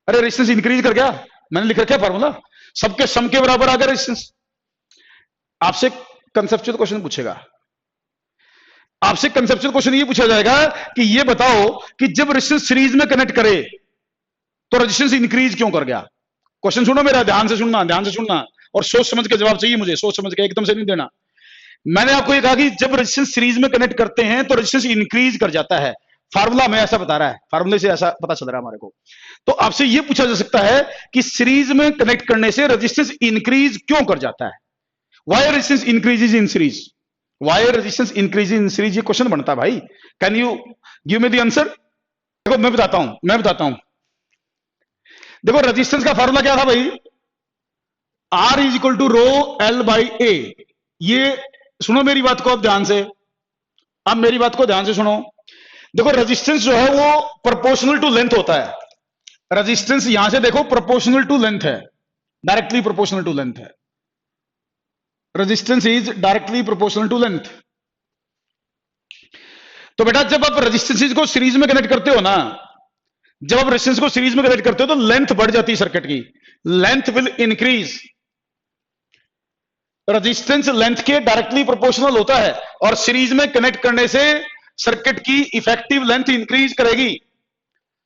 A: अरे रेजिस्टेंस इंक्रीज कर गया, मैंने लिख रखा है फार्मूला, सबके सम के बराबर आ गया रेजिस्टेंस। आपसे कंसेप्चुअल क्वेश्चन पूछेगा, आपसे कंसेप्चुअल क्वेश्चन ये पूछा जाएगा कि ये बताओ कि जब रेजिस्टेंस सीरीज में कनेक्ट करे तो रेजिस्टेंस इंक्रीज क्यों कर गया। क्वेश्चन सुनो मेरा, ध्यान से सुनना, ध्यान से सुनना, और सोच समझ के जवाब चाहिए मुझे, सोच समझ के, एकदम से नहीं देना। मैंने आपको ये कहा कि जब रेजिस्टेंस सीरीज में कनेक्ट करते हैं तो रेजिस्टेंस इंक्रीज कर जाता है, फार्मूला में ऐसा बता रहा है, फार्मूले से ऐसा पता चल रहा है हमारे को। तो आपसे ये पूछा जा सकता है कि सीरीज में कनेक्ट करने से रेजिस्टेंस इंक्रीज क्यों कर जाता है, why resistance increases in series, why resistance increases in series, ये क्वेश्चन बनता है भाई। Can you give me the answer. देखो मैं बताता हूं, देखो रेजिस्टेंस का फार्मूला क्या था भाई, R is equal to rho L by A. ये सुनो मेरी बात को अब ध्यान से, अब मेरी बात को ध्यान से सुनो। देखो रेजिस्टेंस जो है वो प्रोपोर्शनल टू लेंथ होता है, रेजिस्टेंस यहां से देखो प्रोपोर्शनल टू लेंथ है, डायरेक्टली प्रोपोर्शनल टू लेंथ है, resistance is directly proportional to length. तो बेटा जब आप रेजिस्टेंस को सीरीज में कनेक्ट करते हो ना, जब आप रेजिस्टेंस को सीरीज में कनेक्ट करते हो तो लेंथ बढ़ जाती है सर्किट की, length will increase, resistance length के डायरेक्टली प्रोपोर्शनल होता है, और सीरीज में कनेक्ट करने से सर्किट की इफेक्टिव लेंथ इंक्रीज करेगी,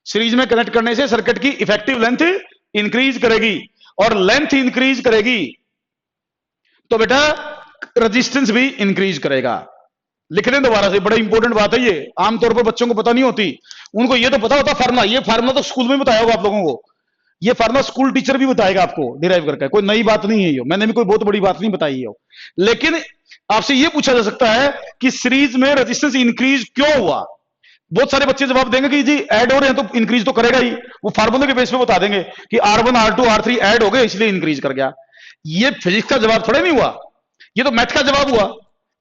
A: सीरीज में कनेक्ट करने से सर्किट की इफेक्टिव लेंथ इंक्रीज करेगी, और लेंथ इंक्रीज करेगी तो बेटा रेजिस्टेंस भी इंक्रीज करेगा। लिख लें दोबारा से, बड़ा इंपॉर्टेंट बात है ये, आमतौर पर बच्चों को पता नहीं होती, उनको ये तो पता होता फार्मूला, ये फार्मूला तो स्कूल में बताया होगा आप लोगों को, ये फार्मूला स्कूल टीचर भी बताएगा आपको डिराइव करके, कोई नई बात नहीं है ये, मैंने भी कोई बहुत बड़ी बात नहीं बताई है। लेकिन आपसे ये पूछा जा सकता है कि सीरीज में रेजिस्टेंस इंक्रीज क्यों हुआ। बहुत सारे बच्चे जवाब देंगे कि जी ऐड हो रहे हैं तो इंक्रीज तो करेगा ही, वो फार्मूले के बेस पे बता देंगे कि R1 R2 R3 ऐड हो गए इसलिए इंक्रीज कर गया। ये फिजिक्स का जवाब थोड़ा नहीं हुआ, ये तो मैथ का जवाब हुआ।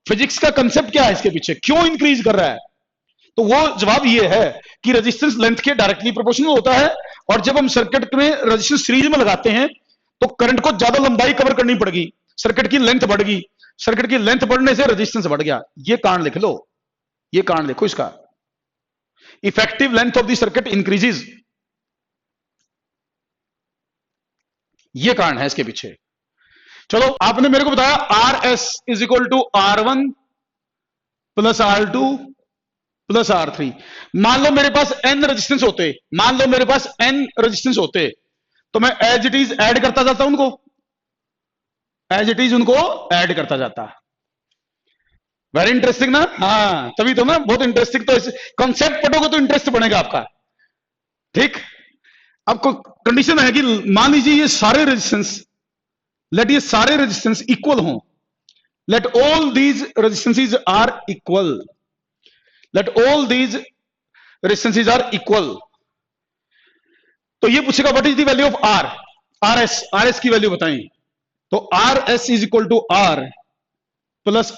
A: फिजिक्स का कंसेप्ट क्या है इसके पीछे, क्यों इंक्रीज कर रहा है, तो वो जवाब ये है कि रेजिस्टेंस लेंथ के डायरेक्टली प्रोपोर्शनल होता है, और जब हम सर्किट में रेजिस्टेंस सीरीज में लगाते हैं तो करंट को ज्यादा लंबाई कवर करनी पड़ेगी, सर्किट की लेंथ बढ़ गई, सर्किट की लेंथ बढ़ने से रेजिस्टेंस बढ़ गया। ये कारण लिख लो, ये कारण देखो इसका, effective length of the circuit increases, ये कारण है इसके पीछे। चलो आपने मेरे को बताया R S is equal to R1 plus R2 plus R3। मान लो मेरे पास n रेजिस्टेंस होते, मान लो मेरे पास n रेजिस्टेंस होते, तो मैं एज इट इज ऐड करता जाता उनको, एज इट इज उनको ऐड करता जाता। वेरी इंटरेस्टिंग ना, हाँ तभी तो ना, बहुत इंटरेस्टिंग। तो कॉन्सेप्ट पढ़ोगे तो इंटरेस्ट बनेगा आपका, ठीक। आपको कंडीशन है कि मान लीजिए ये सारे रेजिस्टेंस, लेट ये सारे रेजिस्टेंस इक्वल हों, let all these resistances are equal, let all these resistances are equal. तो ये पूछेगा what is the value of R, R S की वैल्यू बताएं। तो R S is equal to R plus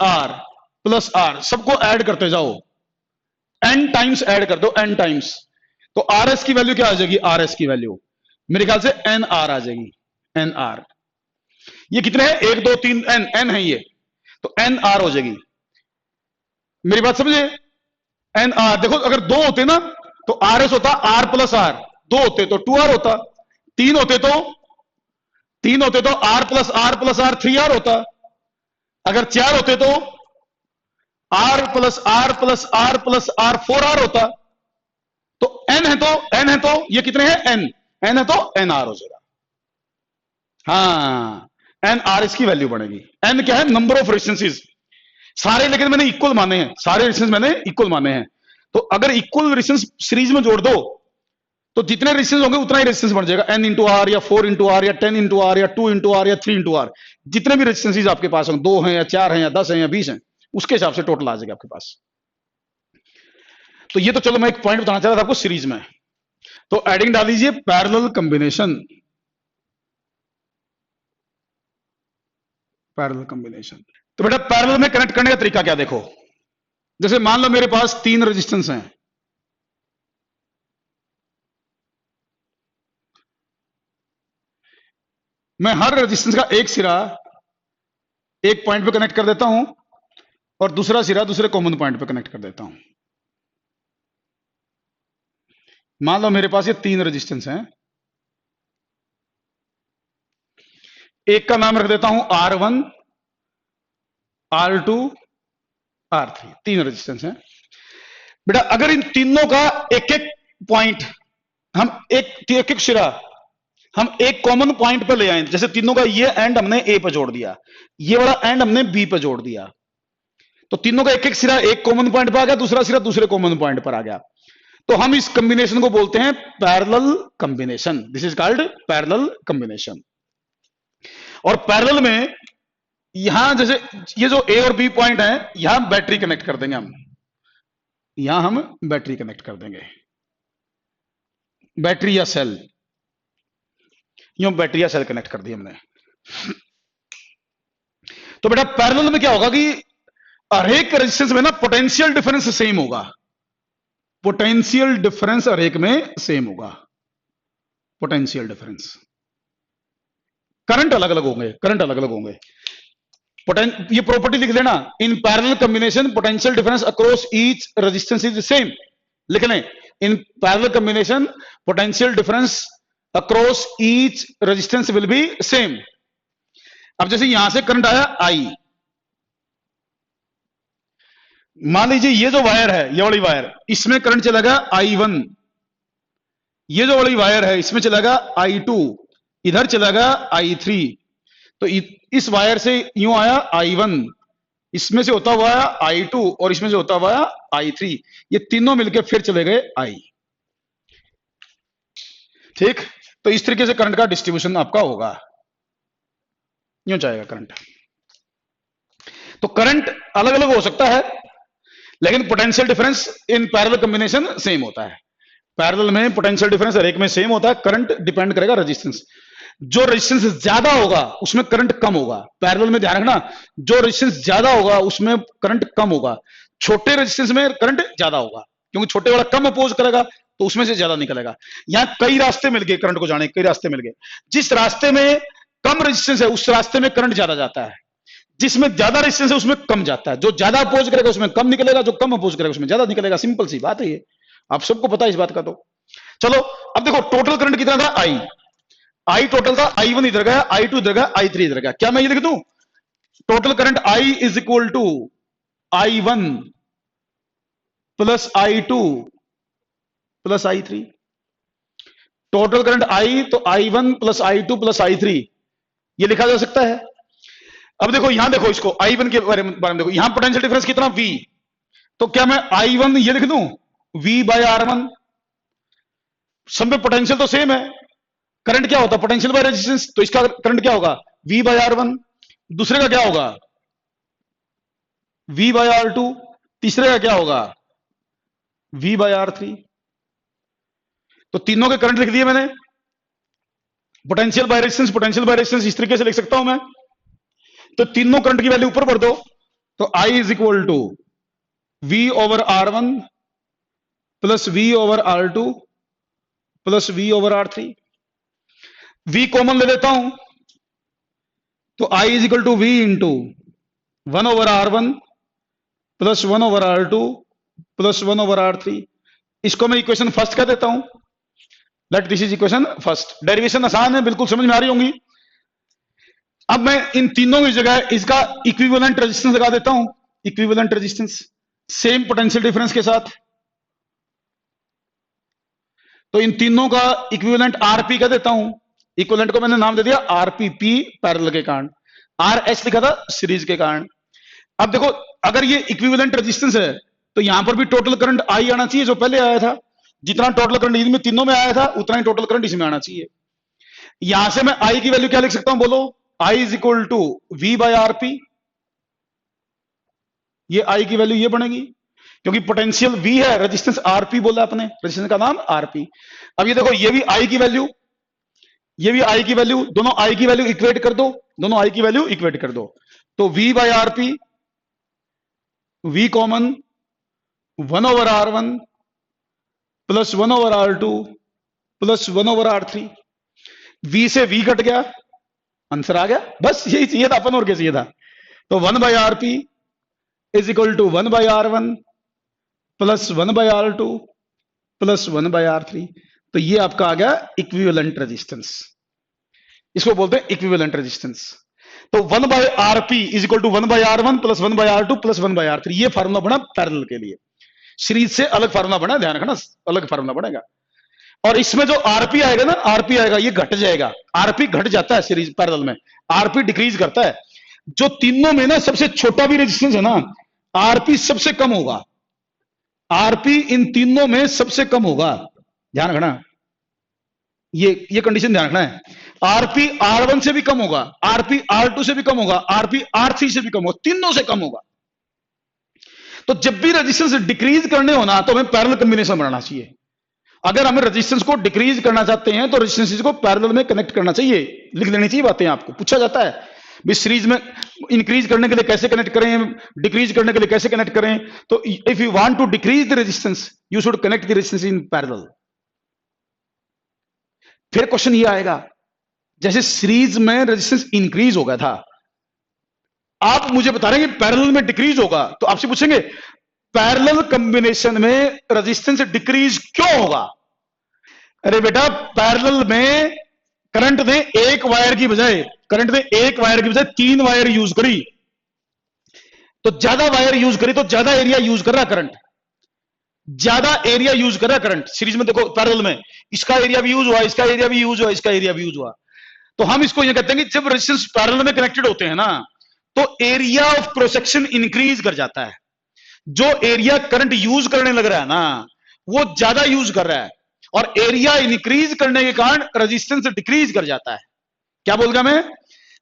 A: R, सबको add करते जाओ, n टाइम्स ऐड कर दो, n टाइम्स। तो आर एस की वैल्यू क्या आ जाएगी, आर एस की वैल्यू मेरे ख्याल से एन आर आ जाएगी, एन आर। ये कितने हैं, 1 2 3 n है ये, तो एन आर हो जाएगी। मेरी बात समझे, एन आर। देखो अगर 2 होते ना तो आर एस होता आर प्लस आर, 2 होते तो 2r होता, 3 होते तो आर प्लस आर 3r होता, अगर 4 होते तो आर प्लस आर 4r होता। तो n है तो ये कितने हैं, n है तो nr हो जाएगा। हाँ एन आर इसकी वैल्यू बनेगी। एन क्या है? नंबर ऑफ रेजिस्टेंसेस सारे, लेकिन मैंने इक्वल माने हैं, सारे रेजिस्टेंस मैंने इक्वल माने हैं। तो अगर इक्वल रेजिस्टेंस सीरीज में जोड़ दो तो जितने रेजिस्टेंस होंगे उतना ही रेजिस्टेंस बन जाएगा, एन इंटू आर या 4 इंटू आर या 10 इंटू आर या 2 इंटू आर या 3 इंटू आर। जितने भी रेजिस्टेंसेस आपके पास होंगे, 2 हैं या 4 हैं या 10 हैं या 20 हैं, उसके हिसाब से टोटल आ जाएगा आपके पास। तो ये तो चलो मैं एक पॉइंट बताना चाह रहा था आपको सीरीज में। तो एडिंग डाल दीजिए पैरेलल कॉम्बिनेशन, पैरेलल कॉम्बिनेशन। तो बेटा पैरेलल में कनेक्ट करने का तरीका क्या, देखो जैसे मान लो मेरे पास 3 रेजिस्टेंस हैं, मैं हर रेजिस्टेंस का एक सिरा एक पॉइंट पे कनेक्ट कर देता हूं और दूसरा सिरा दूसरे कॉमन पॉइंट पे कनेक्ट कर देता हूं। मान लो मेरे पास ये 3 रेजिस्टेंस हैं, एक का नाम रख देता हूं R1, R2, R3, 3 रेजिस्टेंस हैं। बेटा अगर इन तीनों का एक एक पॉइंट हम एक सिरा हम एक कॉमन पॉइंट पर ले आए, जैसे तीनों का ये एंड हमने ए पर जोड़ दिया, ये वाला एंड हमने बी पर जोड़ दिया, तो तीनों का एक एक सिरा एक कॉमन पॉइंट पर आ गया, दूसरा सिरा दूसरे कॉमन पॉइंट पर आ गया। तो हम इस कॉम्बिनेशन को बोलते हैं parallel combination. This is called parallel combination. और पैरेलल में यहां जैसे ये जो ए और बी पॉइंट है, यहां बैटरी कनेक्ट कर देंगे हम, यहां हम बैटरी कनेक्ट कर देंगे, बैटरी या सेल, यूं बैटरी या सेल कनेक्ट कर दी हमने। तो बेटा पैरेलल में क्या होगा कि हर एक रेजिस्टेंस में ना पोटेंशियल डिफरेंस सेम होगा, पोटेंशियल डिफरेंस हर एक में सेम होगा, पोटेंशियल डिफरेंस। करंट अलग अलग होंगे, करंट अलग अलग होंगे। ये प्रॉपर्टी लिख लेना, in parallel combination potential difference across each resistance is same. लिख लें, in parallel combination potential difference across each resistance will be same. अब जैसे यहां से करंट आया आई, मान लीजिए ये जो वायर है, ये वाली वायर, इसमें करंट चलेगा I1, ये जो वाली वायर है इसमें चलेगा I2, इधर चलेगा I3। तो इस वायर से यूं आया I1, इसमें से होता हुआ I2 और इसमें से होता हुआ I3, ये तीनों मिलकर फिर चले गए I। ठीक, तो इस तरीके से करंट का डिस्ट्रीब्यूशन आपका होगा, यूं जाएगा करंट। तो करंट अलग अलग हो सकता है, लेकिन potential difference in parallel combination same होता है। पैरेलल में पोटेंशियल डिफरेंस हर एक में सेम होता है। करंट डिपेंड करेगा रेजिस्टेंस, जो रेजिस्टेंस ज्यादा होगा उसमें करंट कम होगा। पैरेलल में ध्यान रखना, जो रेजिस्टेंस ज्यादा होगा उसमें करंट कम होगा, छोटे रेजिस्टेंस में करंट ज्यादा होगा, क्योंकि छोटे वाला कम अपोज करेगा तो उसमें से ज्यादा निकलेगा। यहां कई रास्ते मिल गए करंट को जाने, कई रास्ते मिल गए। जिस रास्ते में कम रेजिस्टेंस है उस रास्ते में करंट ज्यादा जाता है, जिसमें ज्यादा रेजिस्टेंस है उसमें कम जाता है। जो ज्यादा अपोज करेगा उसमें कम निकलेगा, जो कम अपोज करेगा उसमें ज्यादा निकलेगा। सिंपल सी बात है ये, आप सबको पता है इस बात का। तो चलो अब देखो टोटल करंट कितना था, आई टोटल था, I1 इधर गया, I2 इधर गया, I3 इधर गया। क्या मैं ये लिख दूं, total current I is equal to I1 plus I2 plus I3। Total current I तो I1 plus I2 plus I3, ये लिखा जा सकता है। अब देखो यहां देखो, इसको I1 के बारे में देखो, यहां पोटेंशियल डिफरेंस कितना V, तो क्या मैं I1 ये लिख दूं V बाय R1, सब में पोटेंशियल तो सेम है। करंट क्या होता है, पोटेंशियल बाय रेजिस्टेंस, तो इसका करंट क्या होगा V बाय R1, दूसरे का क्या होगा V बाय R2, तीसरे का क्या होगा V बाय R3। तो तीनों के करंट लिख दिए मैंने, potential by resistance, potential by resistance इस तरीके से लिख सकता हूं मैं। तो तीनों करंट की वैल्यू ऊपर भर दो, तो I is equal to V over R1 plus V over R2 plus V over R3। V common ले लेता हूं, तो I is equal to V into 1 over R1 plus 1 over R2 plus 1 over R3। इसको मैं equation first कह देता हूं, that this is equation first. Derivation आसान है, बिल्कुल समझ में आ रही होंगी। अब मैं इन तीनों की जगह इसका इक्विवेलेंट रेजिस्टेंस लगा देता हूं, equivalent resistance same potential difference के साथ। तो इन तीनों का इक्विवेलेंट आरपी कह देता हूं, इक्विवेलेंट को मैंने नाम दे दिया आरपीपी पैरेलल के कारण, आरएस लिखा था सीरीज के कारण। अब देखो अगर ये इक्विवेलेंट रेजिस्टेंस है तो यहां पर भी टोटल करंट आई आना चाहिए जो पहले आया था, जितना टोटल करंट इनमें तीनों में आया था उतना ही टोटल करंट इसमें आना चाहिए। यहां से मैं आई की वैल्यू क्या लिख सकता हूं बोलो, I is equal to V by RP, ये आई की वैल्यू ये बनेगी क्योंकि पोटेंशियल वी है, रेजिस्टेंस आरपी बोला आपने, रेजिस्टेंस का नाम आरपी। अब ये देखो ये भी आई की वैल्यू, ये भी आई की वैल्यू, दोनों आई की वैल्यू इक्वेट कर दो, दोनों आई की वैल्यू इक्वेट कर दो, तो V by RP, V common 1/R1 plus 1/R2 plus 1/R3, V से वी कट गया, आंसर आ गया, बस यही चाहिए था अपन, और क्या चाहिए था। तो 1/RP is equal to 1/R1 plus 1/R2 plus 1/R3, तो ये आपका आ गया इक्विवेलेंट रेजिस्टेंस, इसको बोलते हैं इक्विवेलेंट रेजिस्टेंस। तो 1/RP is equal to 1/R1 plus 1/R2 plus 1/R3, ये फार्मूला बना पैरेलल के लिए, सीरीज से अलग फार्मूला बना, ध्यान रखना अलग फार्मूला बनेगा। और इसमें जो आरपी आएगा ना, आरपी आएगा ये घट जाएगा, आरपी घट जाता है सीरीज पैरेलल में, आरपी डिक्रीज करता है। जो तीनों में ना सबसे छोटा भी रेजिस्टेंस है ना, आरपी सबसे कम होगा, आरपी इन तीनों में सबसे कम होगा, ध्यान रखना, ये कंडीशन ध्यान रखना है। आरपी R1 से भी कम होगा, आरपी R2 से भी कम होगा, आरपी R3 से भी कम होगा, तीनों से कम होगा। तो जब भी रेजिस्टेंस डिक्रीज करने होना तो हमें पैरेलल कॉम्बिनेशन बनाना चाहिए। अगर हमें रेजिस्टेंस को डिक्रीज करना चाहते हैं तो रेजिस्टेंस को पैरेलल में कनेक्ट करना चाहिए, लिख लेनी चाहिए बातें, आपको पूछा जाता है भी सीरीज में इंक्रीज करने के लिए कैसे कनेक्ट करें, डिक्रीज करने के लिए कैसे कनेक्ट करें। तो if you want to decrease the resistance you should connect the resistance in parallel. फिर क्वेश्चन ये आएगा, जैसे सीरीज में रेजिस्टेंस इंक्रीज हो गया था, आप मुझे बता रहे हैं कि पैरेलल में डिक्रीज होगा, तो आपसे पूछेंगे पैरेलल कॉम्बिनेशन में रेजिस्टेंस डिक्रीज क्यों होगा। अरे बेटा पैरेलल में करंट ने एक वायर की बजाय, करंट ने एक वायर की बजाय 3 वायर यूज करी, तो ज्यादा वायर यूज करी तो ज्यादा एरिया यूज कर रहा करंट, ज्यादा एरिया यूज कर रहा करंट। सीरीज में देखो पैरेलल में इसका एरिया भी यूज हुआ, इसका एरिया भी यूज हुआ, इसका एरिया भी यूज हुआ, तो हम इसको ये कहते हैं कि जब रेजिस्टेंस पैरेलल में कनेक्टेड होते हैं ना तो area of cross section increase कर जाता है। जो एरिया करंट यूज करने लग रहा है ना वो ज्यादा यूज कर रहा है, और एरिया इंक्रीज करने के कारण रेजिस्टेंस डिक्रीज कर जाता है। क्या बोल गया मैं,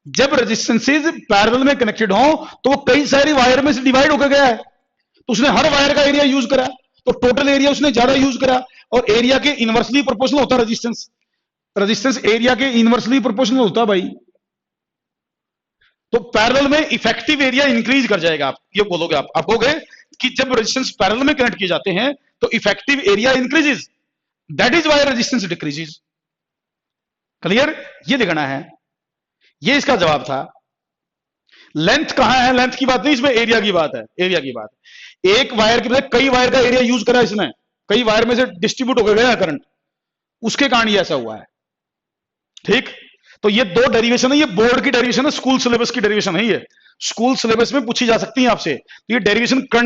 A: जब रेजिस्टेंसेज पैरेलल में कनेक्टेड हो तो वो कई सारी वायर में से डिवाइड होकर गया है, तो उसने हर वायर का एरिया यूज करा, तो टोटल एरिया उसने ज्यादा यूज करा, और एरिया के इनवर्सली प्रोपोर्शनल होता है रेजिस्टेंस, रेजिस्टेंस एरिया के इनवर्सली प्रोपोर्शनल होता है भाई। तो पैरेलल में इफेक्टिव एरिया इंक्रीज कर जाएगा, आप ये बोलोगे, आप कहोगे कि जब रेजिस्टेंस पैरेलल में कनेक्ट किए जाते हैं तो effective area increases, that is why resistance decreases. Clear, ये लिखना है, ये इसका जवाब था। लेंथ कहां है, लेंथ की बात नहीं, इसमें एरिया की बात है, एरिया की बात। एक वायर के बजाय कई वायर का एरिया यूज करा इसने, कई वायर में से डिस्ट्रीब्यूट हो गया करंट, उसके कारण ये ऐसा हुआ है। ठीक, तो ये दो डेरिवेशन है, ये बोर्ड की डेरिवेशन है, स्कूल सिलेबस की डेरिवेशन है, ये स्कूल सिलेबस में पूछी जा सकती है आपसे, तो ये डेरिवेशन करनी